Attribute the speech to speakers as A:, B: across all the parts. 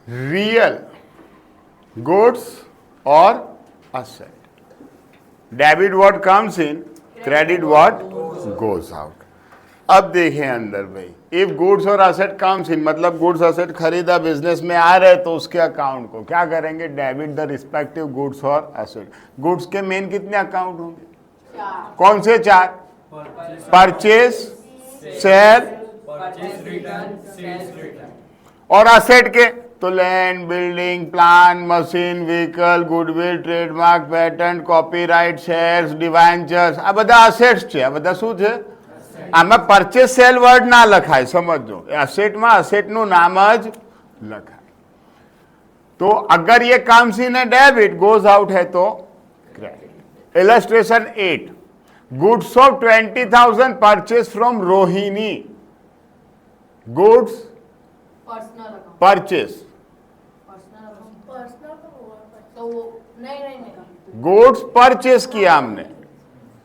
A: Real goods और asset. Debit what comes in, credit what goes out. अब देखें अंदर भाई, इफ गुड्स और असेट कम्स इन मतलब गुड्स असेट खरीदा बिजनेस में आ रहे तो उसके अकाउंट को क्या करेंगे, डेबिट द रिस्पेक्टिव गुड्स और असेट. गुड्स के मेन कितने अकाउंट होंगे, कौन से 4, परचेज, सेल और असेट के तो land, building, plan, machine, vehicle, goodwill, trademark, patent, copyright, shares, debentures આ બધા અસેટ્સ છે. આ બધા શું છે, આમાં પરચેસ સેલ વર્ડ ના લખાય, સમજો. એસેટમાં અસેટનું નામ જ લખાય. तो अगर ये comes in debit goes out है तो credit. Illustration 8, goods of 20,000 purchase from Rohini. Goods purchase, goods purchase किया हमने.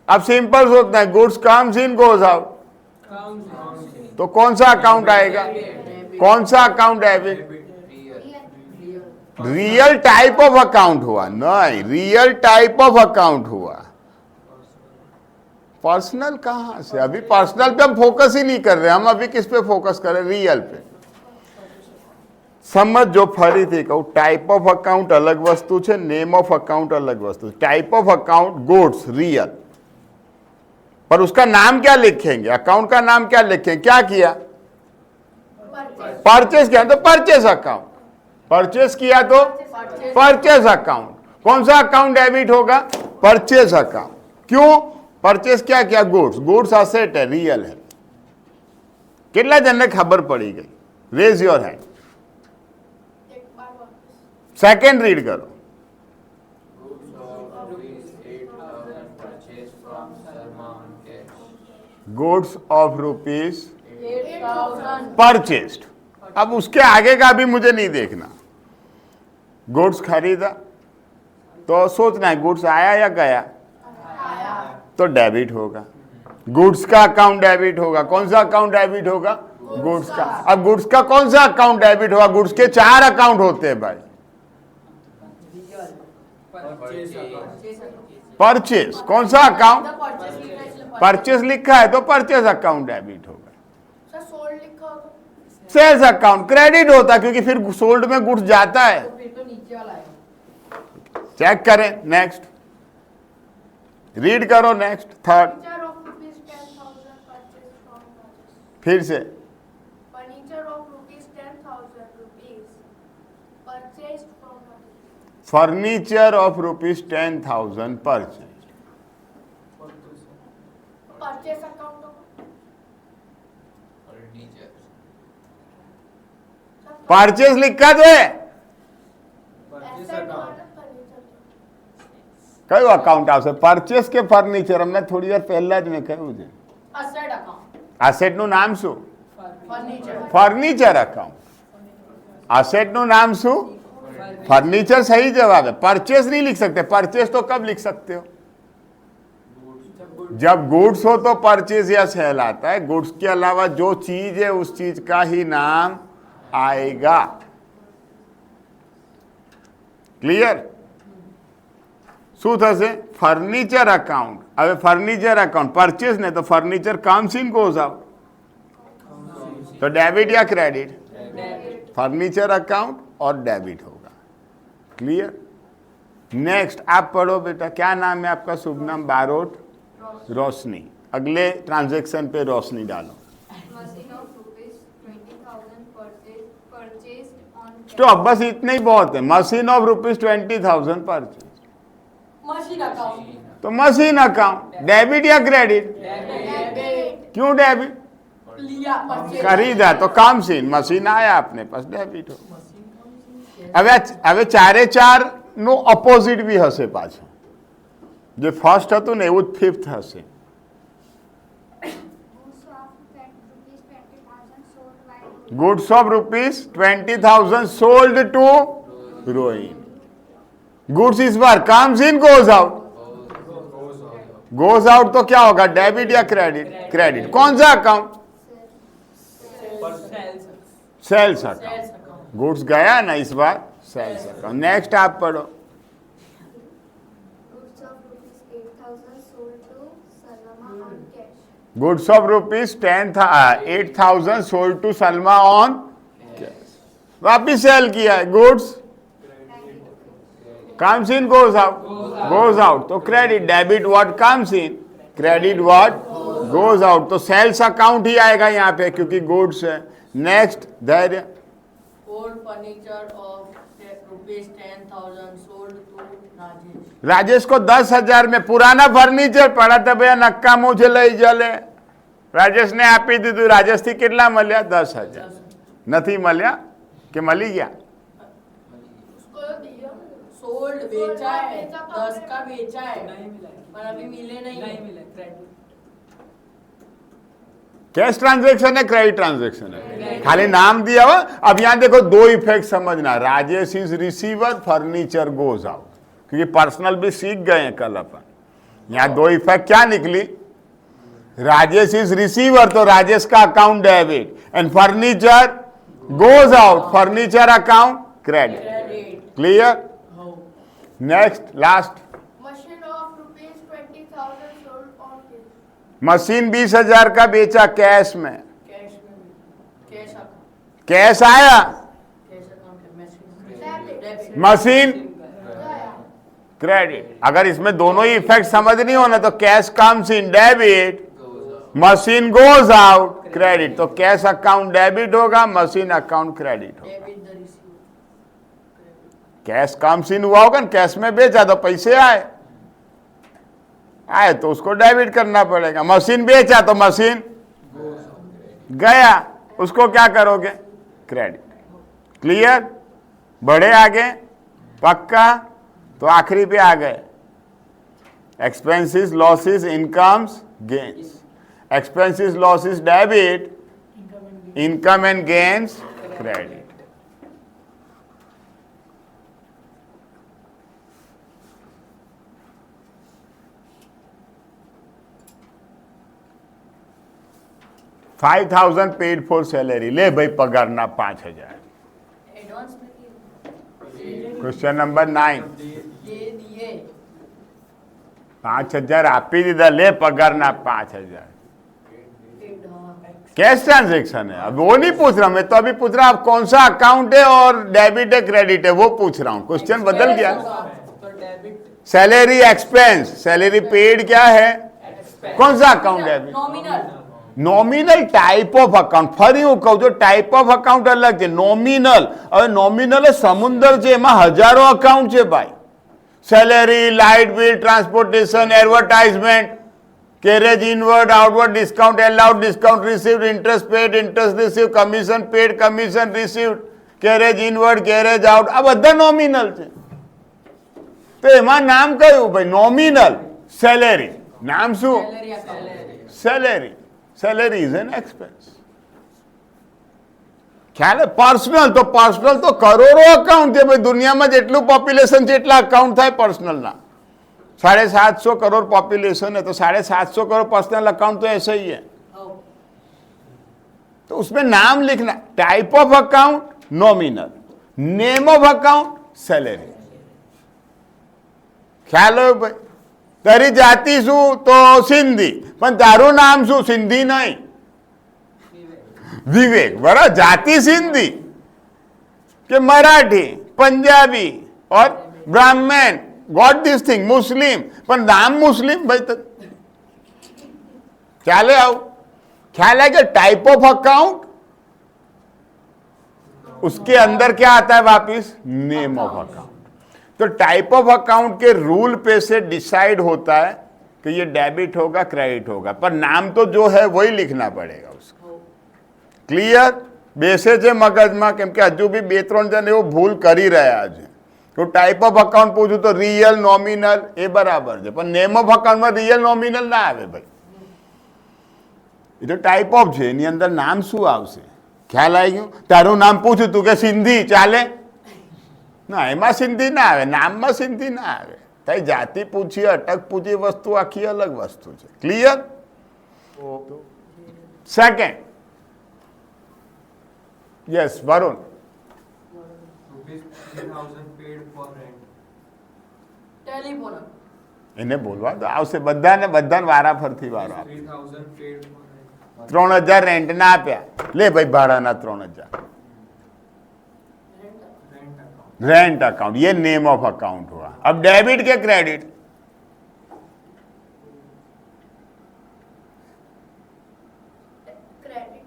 A: अब सिंपल होता है, goods comes in goes out, तो कौन सा अकाउंट आएगा, कौन सा account debit, real type of account हुआ, नहीं रियल टाइप ऑफ अकाउंट हुआ. पर्सनल कहां से, अभी पर्सनल पे हम फोकस ही नहीं कर रहे, हम अभी किस पे फोकस कर रहे, रियल पे. समझो फरीથી કહું, टाइप ऑफ अकाउंट अलग वस्तु છે, नेम ऑफ अकाउंट अलग वस्तु. Type of account goods real, पर उसका नाम क्या लिखेंगे, अकाउंट का नाम क्या लिखेंगे, क्या किया, परचेज किया तो परचेज अकाउंट, परचेज किया तो परचेज अकाउंट. कौन सा अकाउंट डेबिट होगा, परचेज अकाउंट. क्यों, परचेज क्या किया, गुड्स, गुड्स असेट है, रियल है. કેટલા જણને ખબર પડી ગઈ, raise your hand. Second read करो. Goods of rupees purchased. अब उसके आगे का भी मुझे नहीं देखना. गुड्स खरीदा तो सोचना है गुड्स आया या गया, तो डेबिट होगा. गुड्स का अकाउंट डेबिट होगा. कौन सा अकाउंट डेबिट होगा, गुड्स का. अब गुड्स का कौन सा अकाउंट डेबिट होगा, गुड्स के 4 अकाउंट होते हैं भाई. परचेज, कौन सा अकाउंट, परचेज लिखा है तो परचेज अकाउंट डेबिट होगा. सेल्स अकाउंट क्रेडिट होता है, क्योंकि फिर सोल्ड में गुड्स जाता है. चेक करें. नेक्स्ट रीड करो. नेक्स्ट थर्ड, फिर से furniture of rupees 10,000 purchase. Purchase लिखा तो है, કયું અકાઉન્ટ આવશે, પરચેસ કે ફર્નિચર. અમને થોડી વાર પહેલા જ મેં કહ્યું છે, એસેટ નું નામ શું, ફર્નિચર અકાઉન્ટ. एसेट નું नाम શું, फर्नीचर. सही जवाब है. परचेस नहीं लिख सकते, परचेस तो कब लिख सकते हो, जब गुड्स हो तो परचेज या सेल आता है. गुड्स के अलावा जो चीज है उस चीज का ही नाम आएगा. क्लियर. શું થશે, ફર્નિચર અકાઉન્ટ. હવે ફર્નિચર અકાઉન્ટ પરચેસ ને તો furniture comes in goes out, तो डेबिट या क्रेडिट, फर्नीचर अकाउंट और डेबिट होगा. क्लियर. नेक्स्ट आप पढ़ो बेटा. क्या नाम है आपका, शुभ नाम, बारोट रोशनी. अगले ट्रांजैक्शन पे रोशनी डालो. स्टॉप, बस इतने ही बहुत है. मशीन ऑफ रुपीज 20,000 परचेज, तो मशीन अकाउंट. डेबिट या क्रेडिट, क्यों डेबिट, खरीदा तो काम सीन, मशीन आया अपने पास, डेबिट हो. હવે 4 નું ઓપોઝિટ બી હશે પાછું. જે ફર્સ્ટ હતું ને એવું જ ફિફ્થ હશે. Goods of rupees 20,000 sold to Rohini. Goods इस बार comes in goes out. Goes out तो क्या होगा, डेबिट या क्रेडिट, क्रेडिट. कौन सा अकाउंट, सेल्स अकाउंट. गुड्स गया ना इस बार, सेल्स अकाउंट। नेक्स्ट आप पढ़ो।
B: Goods of rupees 10,000
A: goods of rupees 8,000
B: sold to Salma on cash.
A: Sold to Salma on cash, वापिस सेल किया है। Goods comes in goes out तो credit, debit what comes in, credit what goes out, तो sales account ही आएगा यहाँ पे क्योंकि गुड्स है। नेक्स्ट धैर्य।
C: Old furniture of rupees 10,000 sold to Rajesh.
A: Rajesh को 10,000 में पुराना फर्नीचर पड़ा था भैया, नक्का मुझे लई जले, राजेश ने आपी દીધું, राजेश થી કેટલા મળ્યા? 10,000 નથી મળ્યા કે મળી ગયા?
C: उसको दिया, sold बेचा है, 10 का बेचा है, पर अभी मिले नहीं क्रेडिट।
A: कैश ट्रांजैक्शन है, क्रेडिट ट्रांजैक्शन है, खाली नाम दिया हुआ। अब यहां देखो दो इफेक्ट समझना, Rajesh is receiver, furniture goes out, क्योंकि पर्सनल भी सीख गए हैं कल अपन। यहां दो इफेक्ट क्या निकली, राजेश इज रिसीवर तो राजेश का account debit, and furniture goes out, furniture account credit.
C: Credit.
A: Clear?
C: हो।
A: Next last.
B: Machine of rupees 20,000 sold on cash.
A: Machine 20,000 का बेचा कैश में,
C: कैश में भी, कैश अकाउंट,
A: कैश आया,
C: कैश अकाउंट में
B: Debit.
A: मशीन
B: गया.
A: क्रेडिट। अगर इसमें दोनों ही इफेक्ट समझनी हो ना तो cash comes in debit, machine goes out credit, तो कैश अकाउंट डेबिट होगा, मशीन अकाउंट क्रेडिट होगा।
C: Debit the receive.
A: Cash comes इन हुआ होगा ना, कैश में बेचा तो पैसे आए तो उसको डेबिट करना पड़ेगा। मशीन बेचा तो मशीन गया, उसको क्या करोगे? क्रेडिट। क्लियर? बढ़े आगे? पक्का? तो आखिरी पे आ गए, expenses losses incomes gains. Expenses losses debit, income and gains credit. $5,000 paid for salary, ले भाई पगार ना 5,000।
C: एडवांस में किए,
A: क्वेश्चन नंबर 9,
C: दे दिए,
A: 5,000 आपी दीदा, ले पगार ना 5,000।
C: पेड, हाँ,
A: कैश ट्रांजेक्शन है, अब वो नहीं पूछ रहा मैं तो, अभी पूछ रहा आप कौन सा अकाउंट है और डेबिट है क्रेडिट है वो पूछ रहा हूँ। क्वेश्चन बदल गया।
C: तो debit,
A: salary expense, salary paid क्या है, कौन सा अकाउंट है?
C: Nominal,
A: nominal type of account, ફરી હું કહું છું टाइप ऑफ अकाउंट अलग છે, નોમિનલ। હવે નોમિનલ એ સમુદ્ર છે, એમાં હજારો અકાઉન્ટ છે ભાઈ। Salary, light bill, transportation, advertisement, carriage inward, outward, discount allowed, discount received, interest paid, interest received, commission paid, commission received, carriage inward, carriage out, આ બધા નોમિનલ છે। તો એમાં નામ કયું ભાઈ? Nominal salary. નામ શું?
C: Salary account,
A: salary. Salary is an expense. ખ્યાલ है? पर्सनल तो करोड़ों अकाउंट है भाई, दुनियाમાં જેટલું પોપ્યુલેશન છે એટલા અકાઉન્ટ થાય पर्सनलના। 750 करोड़ पॉपुलेशन है तो 750 करोड़ पर्सनल अकाउंट तो ऐसे ही है।
C: हो,
A: तो उसमें नाम लिखना, type of account nominal, name of account salary. ख्याल हो भाई? तारी जाति शू तो सिंधी, पण तारू नाम शू? सिंधी नहीं, विवेक। बराबर, जाति सिंधी के मराठी, पंजाबी और ब्राह्मण, गॉट दिस थिंग, मुस्लिम, पर नाम मुस्लिम भाई। तो ख्याल है? आओ ख्याल है कि टाइप ऑफ अकाउंट, उसके अंदर क्या आता है वापिस? Name of account. तो टाइप ऑफ अकाउंट के रूल पे से डिसाइड होता है कि ये डेबिट होगा क्रेडिट होगा, पर नाम तो जो है वही लिखना पड़ेगा उसको। क्लियर? बेसे છે મગજમાં, કેમ કે હજુ બી 2-3 જણ એવો ભૂલ કરી રહ્યા છે। તો ટાઈપ ઓફ અકાઉન્ટ પૂછું તો રિયલ, નોમિનલ એ બરાબર છે, પણ નેમ ઓફ અકાઉન્ટમાં રિયલ નોમિનલ ના આવે ભાઈ। એ તો ટાઈપ ઓફ છે, એની અંદર નામ શું આવશે? ખ્યાલ આવી ગયું? તારું નામ પૂછું તું કે સિંધી ચાલે ના, એમાં સિંધી ના આવે, નામમાં સિંધી ના આવે। તારી જાતિ પૂછી, અટક પૂછી, વસ્તુ આખી અલગ વસ્તુ છે। Clear? Second, yes Varun.
D: rupees 3000 paid for rent.
C: Telephone
A: એને બોલવા તો આવશે બધાને વારા ફરતી વારો આપે.
D: 3000 paid for rent.
A: 3000 રેન્ટના આપ્યા, લે ભાઈ ભાડાના 3000.
D: Rent account.
A: रेंट अकाउंट, ये नेम ऑफ अकाउंट हुआ. अब डेबिट के क्रेडिट?
B: क्रेडिट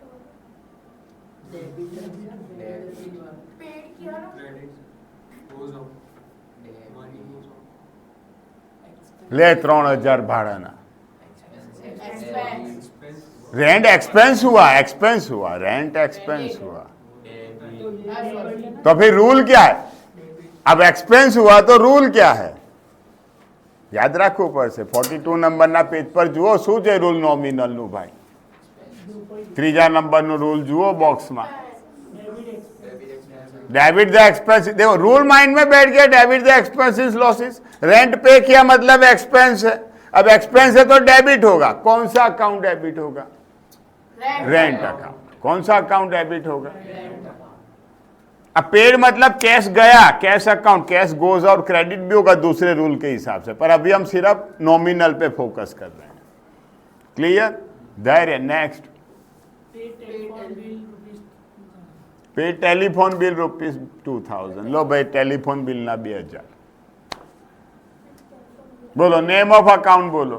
B: पेड किया ना
D: Credit goes off. Money goes off.
A: ले 3000 भाड़ाना.
B: Expense
D: Expense.
A: रेंट एक्सपेंस हुआ, रेंट एक्सपेंस हुआ. तो फिर रूल क्या है? अब एक्सपेंस हुआ तो रूल क्या है? याद રાખો પડશે. 42 નંબરના પેજ પર જુઓ શું છે રૂલ નોમિનલનું ભાઈ. ત્રીજા નંબરનું રૂલ જુઓ બોક્સમાં. Debit the expense. देखो रूल माइंड में बैठ गया. Debit the expenses losses. Rent पे किया मतलब एक्सपेंस है. अब एक्सपेंस है तो डेबिट होगा. कौन सा अकाउंट डेबिट होगा? Rent account. कौन सा अकाउंट डेबिट होगा? अब पेड मतलब कैश गया, कैश अकाउंट, कैश गोज और क्रेडिट भी होगा दूसरे रूल के हिसाब से, पर अभी हम सिर्फ नॉमिनल पे फोकस कर रहे हैं. क्लियर? धैर्य. नेक्स्ट. पे टेलीफोन बिल ₹2000. लो भाई टेलीफोन बिल ना 2000. बोलो नेम ऑफ अकाउंट बोलो.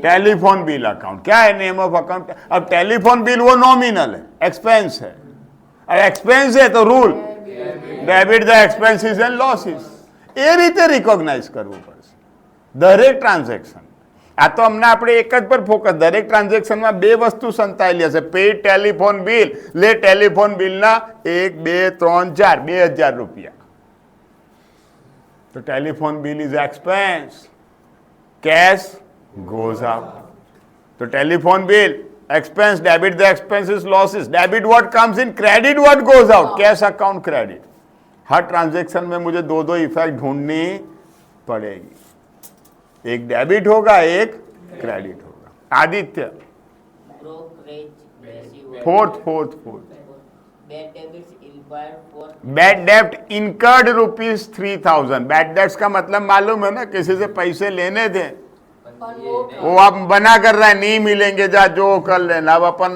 A: Telephone bill account. क्या है नेम ऑफ अकाउंट? अब टेलीफोन बिल वो नॉमिनल है, एक्सपेंस है. और एक्सपेंस है तो rule debit the expenses and losses. એ રીતે રિકોગ્નાઇઝ કરવું પડશે દરેક ટ્રાન્ઝેક્શન. આ તો અમને આપણે એક જ પર ફોકસ. દરેક ટ્રાન્ઝેક્શનમાં બે વસ્તુ સંતાયેલી હશે. પેડ ટેલિફોન બિલ, લે ટેલિફોન બિલના 1 2 3 4 2000 રૂપિયા. તો telephone bill is expense. Cash goes out. તો telephone bill expense, debit the expenses, losses. Debit what comes in, credit what goes out. Cash account credit. Her transaction में मुझे दो effect ढूंढनी पड़ेगी. एक डेबिट होगा, एक क्रेडिट होगा. आदित्य. फोर्थ. बैड डेब्ट इनकर्ड ₹3000. बैड डेब्ट्स का मतलब मालूम है ना, किसी से पैसे लेने थे, वो आप बना कर रहा है नहीं मिलेंगे, जा जो कर लेना. अब अपन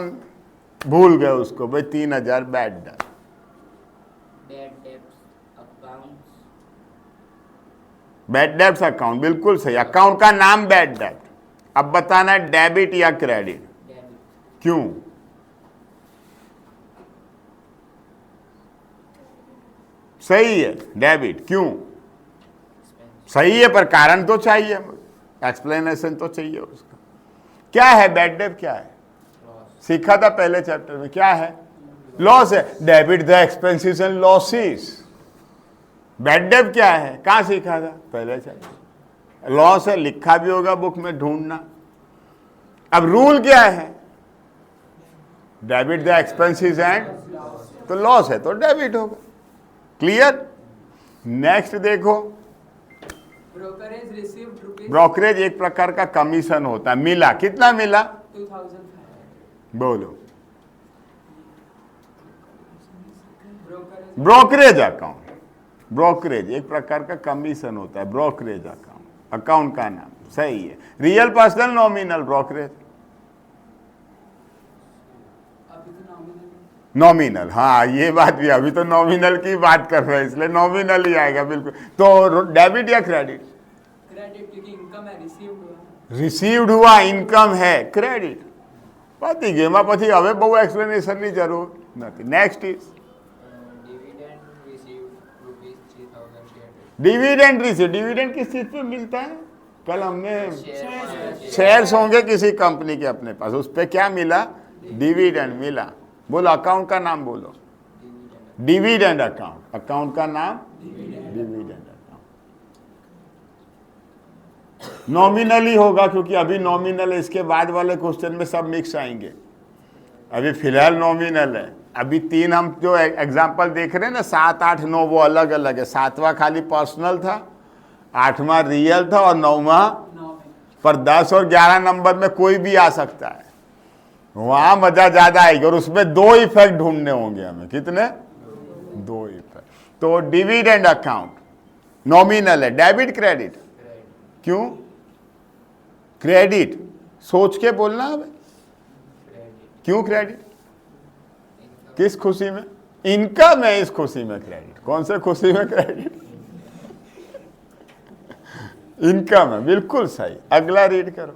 A: भूल गए उसको भाई 3000 बैड डेब्ट. बैड डेब्ट्स अकाउंट बिल्कुल सही. अकाउंट का नाम बैड डेब्ट. अब बताना है डेबिट या क्रेडिट. क्यों? सही है डेबिट. क्यों सही है? पर कारण तो चाहिए, एक्सप्लेनेशन तो चाहिए उसका. क्या है बैड डेब्ट? क्या है? सीखा था पहले चैप्टर में. क्या है? लॉस है. Debit the expenses and losses. Bad डेब्ट क्या है? कहाँ सीखा था? पहले चैप्टर. लॉस है, लिखा भी होगा बुक में, ढूंढना. अब रूल क्या है? डेबिट द एक्सपेंसेस एंड, तो लॉस है तो डेबिट होगा. क्लियर? नेक्स्ट देखो. ब्रोकरेज एक प्रकार का कमीशन होता है. मिला, कितना मिला?
C: 2005.
A: बोलो. Brokerage account. ब्रोकरेज एक प्रकार का कमीशन होता है. Brokerage account. अकाउंट का नाम सही है. Real personal nominal brokerage. Nominal. हाँ ये बात भी, अभी तो नॉमिनल की बात कर रहे हैं इसलिए नॉमिनल ही आएगा बिल्कुल. तो डेबिट या क्रेडिट?
C: क्रेडिट, क्योंकि इनकम है,
A: रिसीव्ड हुआ, इनकम है, क्रेडिट. પતી ગયું. એમાં પછી હવે બહુ એક્સપ્લેનેશનની જરૂર નથી. Next is dividend receive. Dividend किस चीज पे मिलता है? कल हमने शेयर्स होंगे किसी कंपनी के अपने पास, उस पे क्या मिला? डिविडेंड मिला. बोलो अकाउंट का नाम बोलो. Dividend account. अकाउंट का नाम डिविडेंड अकाउंट. नॉमिनली होगा क्योंकि अभी नॉमिनल है. इसके बाद वाले क्वेश्चन में सब मिक्स आएंगे. अभी फिलहाल नॉमिनल है. अभी 3 हम जो एग्जाम्पल देख रहे हैं ना, 7, 8, 9 वो अलग अलग है. 7वां खाली पर्सनल था, 8वां रियल था और 9वां पर 10 और 11 नंबर में कोई भी आ सकता है. वहां मजा ज्यादा आएगी. और उसमें 2 इफेक्ट ढूंढने होंगे हमें. कितने? 2 इफेक्ट. तो डिविडेंड अकाउंट नॉमिनल है, डेबिट क्रेडिट, क्यों क्रेडिट, सोच के बोलना है, क्यों क्रेडिट, किस खुशी में, इनकम है इस खुशी में क्रेडिट, कौन से खुशी में क्रेडिट, इनकम है, बिल्कुल सही। अगला रीड करो।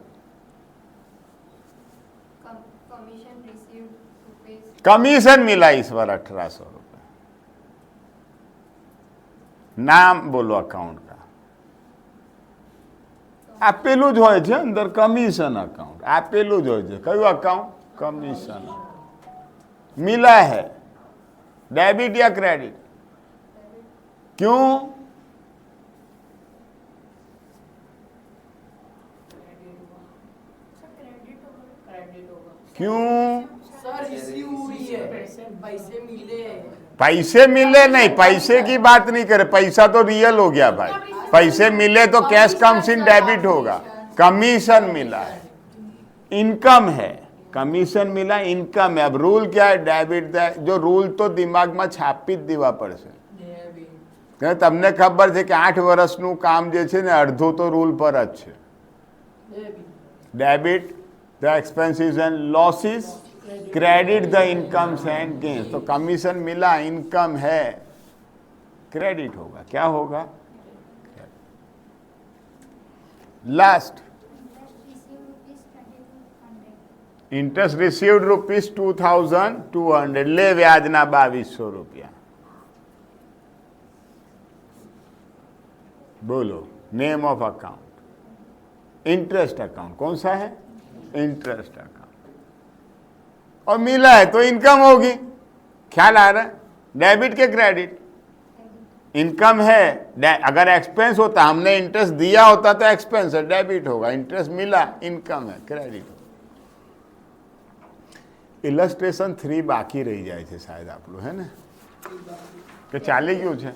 B: Commission received rupees
A: कमीशन मिला इस बार 1800 रुपये। નામ બોલો અકાઉન્ટ કા, આપેલું જ હોય છે અંદર કમિશન અકાઉન્ટ, આપેલું જ હોય છે, કયું અકાઉન્ટ, કમિશન, मिला है डेबिट या क्रेडिट, क्यों,
C: क्रेडिट होगा
A: क्यों,
C: सर रिसीव हुई है, पैसे मिले हैं।
A: पैसे मिले नहीं, पैसे की बात नहीं करे, पैसा तो रियल हो गया भाई, पैसे मिले तो कैश कम्स इन डेबिट होगा, कमीशन मिला है, इनकम है, कमीशन मिला इनकम है। अब रूल क्या है, डेबिट जो रूल तो દિમાગમાં છાપી જ દેવા પડશે, તમને ખબર છે કે 8 વર્ષનું કામ જે છે ને અડધું તો રૂલ પર જ છે, debit the expenses and losses, credit the incomes and gains, तो कमीशन मिला इनकम है, क्रेडिट होगा, क्या होगा, लास्ट इंटरेस्ट रिसीव्ड ₹2200 ले व्याजना 2200 रुपया, बोलो name of account, interest account, कौन सा है, इंटरेस्ट अकाउंट, और मिला है तो इनकम होगी, ख्याल आ रहा है, डेबिट के क्रेडिट, इनकम है, अगर एक्सपेंस होता, हमने इंटरेस्ट दिया होता तो एक्सपेंस है, डेबिट होगा, इंटरेस्ट मिला इनकम है, क्रेडिट होगा। ઇલસ્ટ્રેશન 3 બાકી રહી જાય છે શાયદ આપણું, હે ને, કે ચાલી ગયું છે,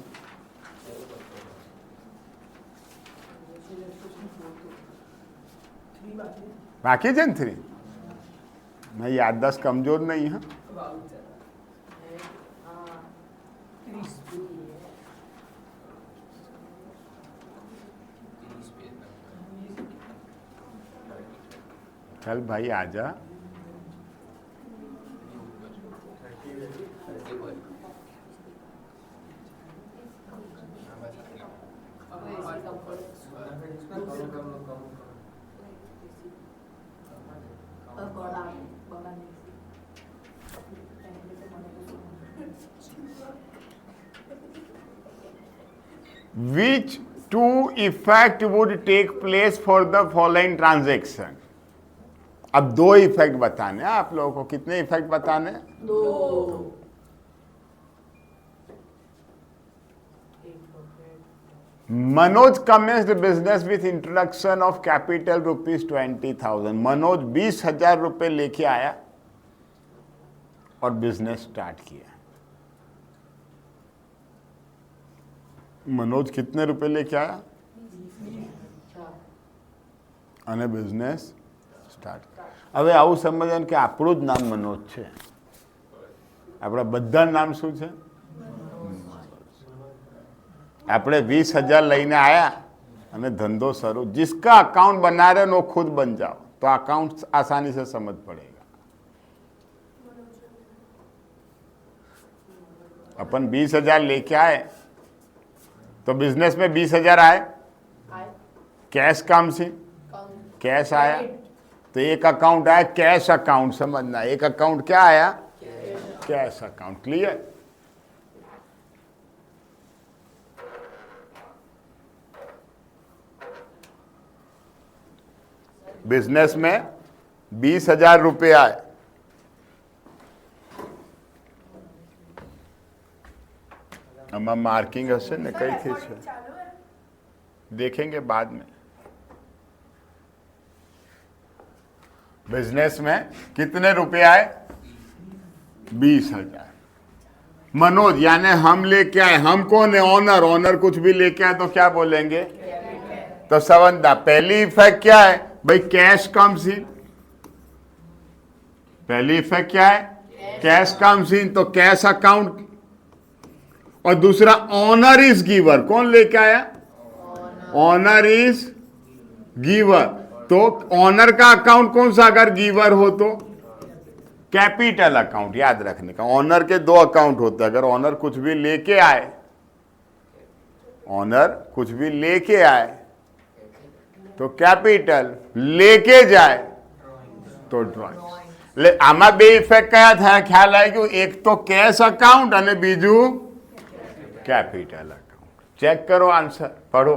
A: બાકી છે ને 3, मैं याददाश्त कमजोर नहीं है, चल भाई आजा, which two effect would take place for the following transaction। अब 2 इफेक्ट बताने हैं आप लोगों को, कितने इफेक्ट बताने हैं,
C: 2।
A: Manoj commenced business with introduction of capital ₹20,000, Manoj 20,000 रुपये लेके आया और बिजनेस स्टार्ट किया। मनोज कितने रुपए लेके आया અને બિઝનેસ સ્ટાર્ટ, હવે આવું સમજવાનું કે આપણું જ નામ મનોજ છે, આપણા બધા નામ શું છે, આપણે 20,000 લઈને આયા અને ધંધો શરૂ, जिसका अकाउंट बना रहे वो खुद बन जाओ तो अकाउंट आसानी से समझ पड़ेगा। अपन 20,000 लेके आए तो बिजनेस में 20,000 आए, कैश काम से कैश आया, तो एक अकाउंट आया कैश अकाउंट, समझना, एक अकाउंट क्या आया, कैश अकाउंट, क्लियर। बिजनेस में 20,000 रुपये आए, આમાં માર્કિંગ હશે ને કઈ થી છે देखेंगे बाद में। बिजनेस में कितने रुपए आए, 20,000। मनोज यानी हम लेके आए, हम कौन है, ऑनर, ऑनर कुछ भी लेके आए तो क्या बोलेंगे, तो समझना पहली इफेक्ट क्या है भाई, कैश कम्स इन, पहली इफेक्ट क्या है, कैश कम्स इन, तो कैश अकाउंट और दूसरा ऑनर इज गिवर, कौन लेके आया? Owner is giver. तो ऑनर का अकाउंट कौन सा अगर गिवर हो तो? Capital account. याद रखने का, ऑनर के दो अकाउंट होते हैं। अगर ऑनर कुछ भी लेके आए, ऑनर कुछ भी लेके आए तो कैपिटल, लेके जाए तो ड्रॉइंग। ले आमा बे इफेक्ट कया था ख्याल आए कि एक तो कैश अकाउंट અને બીજું कैपिटल अकाउंट। चेक करो आंसर, पढ़ो।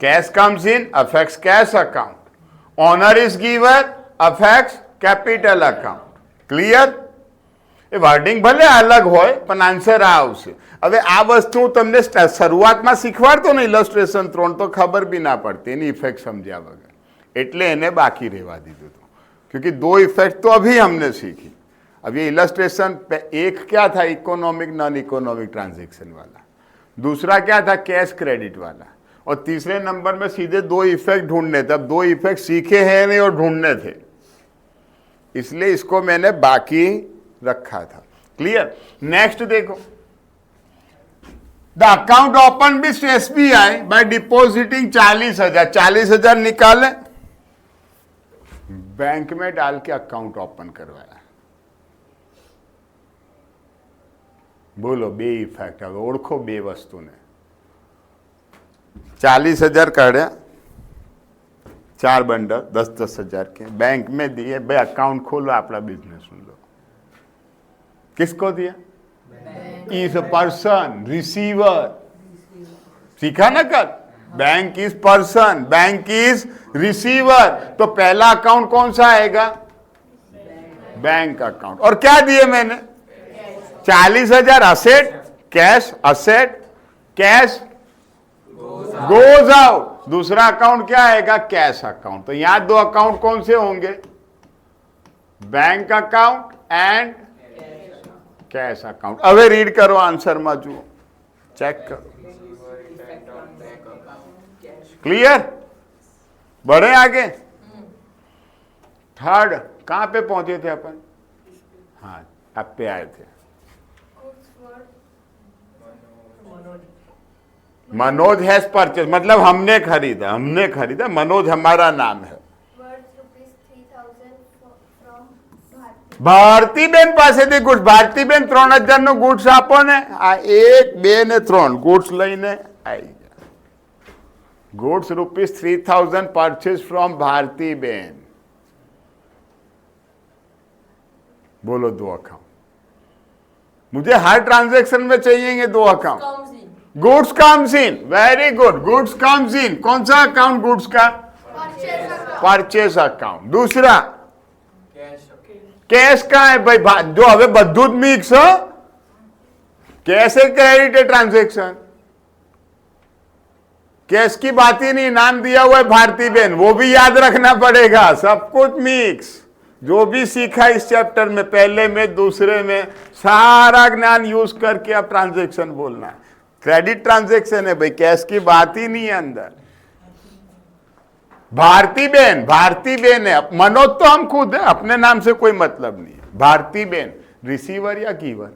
A: Cash comes in affects cash account, owner is giver affects capital account. Clear? એ વર્ડિંગ ભલે અલગ હોય પણ આન્સર આ આવશે। હવે આ વસ્તુ હું તમને શરૂઆતમાં શીખવાડતો ને ઇલસ્ટ્રેશન 3 તો ખબર બી ના પડતી એની ઇફેક્ટ સમજ્યા વગર, એટલે એને બાકી રહેવા દીધું હતું, क्योंकि दो इफेक्ट तो अभी हमने सीखी। अब ये इलस्ट्रेशन एक क्या था? इकोनॉमिक नॉन इकोनॉमिक ट्रांजैक्शन वाला, दूसरा क्या था? कैश क्रेडिट वाला, और तीसरे नंबर में सीधे दो इफेक्ट ढूंढने थे। अब दो इफेक्ट सीखे हैं नहीं और ढूंढने थे, इसलिए इसको मैंने बाकी रखा था। क्लियर? नेक्स्ट देखो, the account open with SBI by depositing 40,000। 40,000 निकाले, बैंक में डाल के अकाउंट ओपन करवाया। बोलो बे इफेक्ट। હવે ઓળખો બે વસ્તુને। 40,000 કાઢ્યા, 4 बंडल 10,000 के बैंक में दिए। भाई अकाउंट खोलो, अपना बिजनेस सुन लो। किसको दिया? Is person receiver. सीखा ना कल? Bank is person, bank is receiver. तो पहला अकाउंट कौन सा आएगा? Bank account. और क्या दिए मैंने? 40,000 asset, cash asset, cash goes out. दूसरा अकाउंट क्या आएगा? Cash account. तो यहां दो अकाउंट कौन से होंगे? Bank account and cash account. હવે રીડ કરો, આન્સરમાં જુઓ, ચેક કરો। क्लियर? बढ़े आगे। थर्ड कहां पे पहुंचे थे अपन? हाँ, अब पे आए थे। मनोज हैज परचेज, मतलब हमने खरीदा, हमने खरीदा। मनोज हमारा नाम है। ભારતીબેન પાસેથી ગુડ્સ, ભારતીબેન 3,000 નો ગુડ્સ આપો ને, આ 1, 2 ને 3 ગુડ્સ લઈને આવી ગયા। Goods ₹3,000 purchase from Bharatiben. बोलो दो अकाउंट। मुझे हर ट्रांजैक्शन में चाहिए दो account. Goods comes in, very good, goods comes in. कौन सा अकाउंट गुड्स का? Purchase account. दूसरा कैश का है भाई, जो હવે બધું જ મિક્સ हो। कैश है क्रेडिट है ट्रांजैक्शन, कैश की बात ही नहीं। नाम दिया हुआ है भारतीबेन, वो भी याद रखना पड़ेगा। सब कुछ मिक्स, जो भी सीखा इस चैप्टर में, पहले में दूसरे में, सारा ज्ञान यूज करके अब ट्रांजैक्शन बोलना है। क्रेडिट ट्रांजैक्शन है भाई, कैश की बात ही नहीं है अंदर। भारतीबेन, भारतीबेन है। मनोज तो हम खुद है, अपने नाम से कोई मतलब नहीं है। भारतीबेन रिसीवर या गिवर?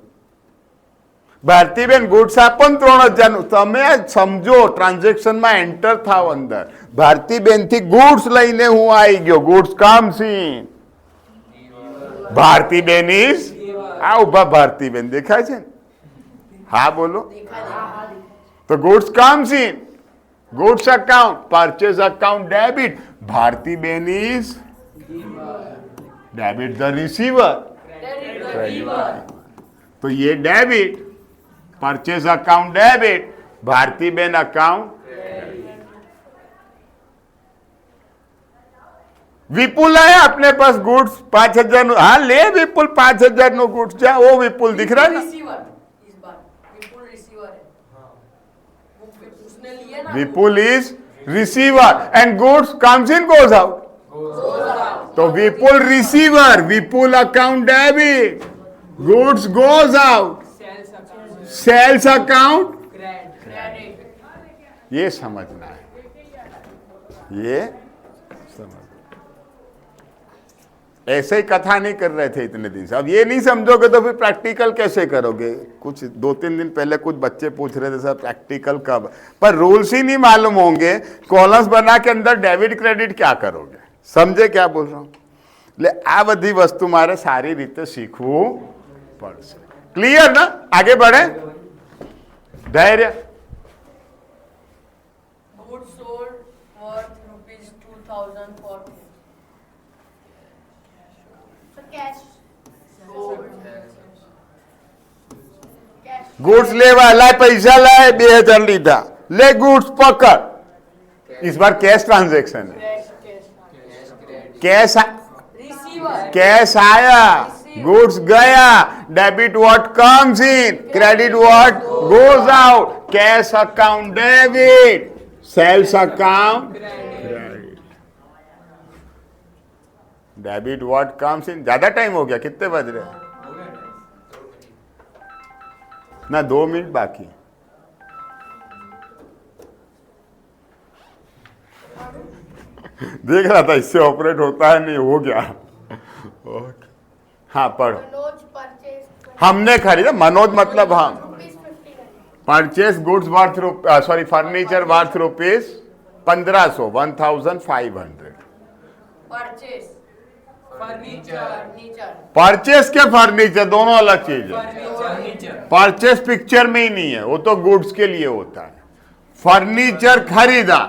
A: ભારતીબેન ગુડ્સ આપો ને 3,000 નું, તમે સમજો ટ્રાન્ઝેક્શન માં એન્ટર થાવ અંદર। ભારતીબેન થી ગુડ્સ લઈને હું આવી ગયો, goods comes in, Bharatiben is, આ ઉભા ભારતીબેન દેખાય છે ને? હા બોલો। તો goods comes in, goods account, purchase account debit, Bharatiben is debit the receiver. तो ये debit, purchase account debit, Bharatiben account. Vipul है अपने पास गुड्स 5,000। हाँ ले विपुल 5,000 नो गुड्स। जा वो विपुल दिख रहा है ना? Vipul is receiver and goods comes in goes out. तो Vipul receiver, Vipul account debit, goods goes out, sales account credit. ये समझना है, ये समझ। ऐसे ही कथा नहीं कर रहे थे इतने दिन से। अब ये नहीं समझोगे तो फिर प्रैक्टिकल कैसे करोगे? कुछ 2-3 दिन पहले कुछ बच्चे पूछ रहे थे सर प्रैक्टिकल कब, पर रूल्स ही नहीं मालूम होंगे, कॉलम्स बना के अंदर डेबिट क्रेडिट क्या करोगे? समझे क्या बोल रहा हूँ? એટલે આ બધી વસ્તુ મારે સારી રીતે શીખવું પડશે. ક્લિયર ના? આગે बढ़े, ધૈર્ય.
C: Goods sold worth rupees 2040.
B: So cash.
C: Sold.
B: Cash.
A: Goods लेवा लाए, पैसा लाए, 2000 લીધા, ले गुड्स पकड़. इस बार कैश ट्रांजेक्शन है. Cash
C: Receiver.
A: कैश आया, गुड्स गया, debit what comes in, credit what goes out, cash account debit, sales account credit. Debit what comes in. ज्यादा टाइम हो गया, कितने बज रहे हैं? ना 2 मिनट बाकी. देख रहा था इससे ऑपरेट होता है, नहीं हो गया. ओके. हाँ पढ़ो.
B: Manoj purchased
A: हमने खरीदा, मनोज मतलब हम.
B: rupees 50.
A: Purchase goods worth sorry furniture worth rupees 1500, 1500.
C: Purchase. Furniture.
A: Purchase के फर्नीचर दोनों अलग चीज है.
D: फर्नीचर.
A: परचेस पिक्चर में ही नहीं है, वो तो गुड्स के लिए होता है. फर्नीचर खरीदा,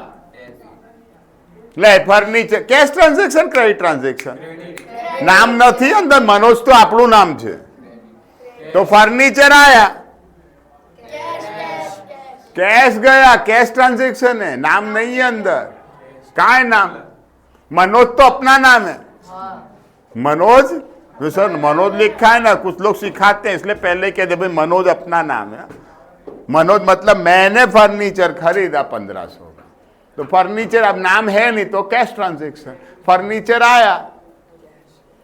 A: ले furniture. Cash transaction, credit transaction? નામ નથી અંદર, મનોજ તો આપણું નામ છે, તો ફર્नीचर आया, कैश गया, कैश ट्रांजेक्शन है, नाम नहीं है अंदर. कहाँ है नाम? मनोज तो अपना नाम है. मनोज, तो सर मनोज लिखा है ना, कुछ लोग सिखाते हैं इसलिए पहले कह दे भाई मनोज अपना नाम है. मनोज मतलब मैंने फर्नीचर खरीदा 1500 का, तो फर्नीचर अब नाम है नहीं तो कैश ट्रांजेक्शन. फर्नीचर आया,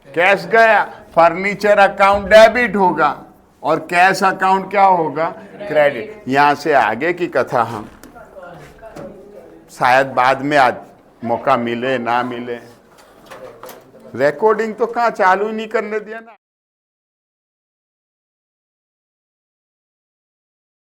A: कैश गया, फर्नीचर अकाउंट डेबिट होगा और कैश अकाउंट क्या होगा? क्रेडिट. यहां से आगे की कथा हम शायद बाद में आज मौका मिले ना मिले. रिकॉर्डिंग तो कहाँ चालू ही नहीं करने दिया ना.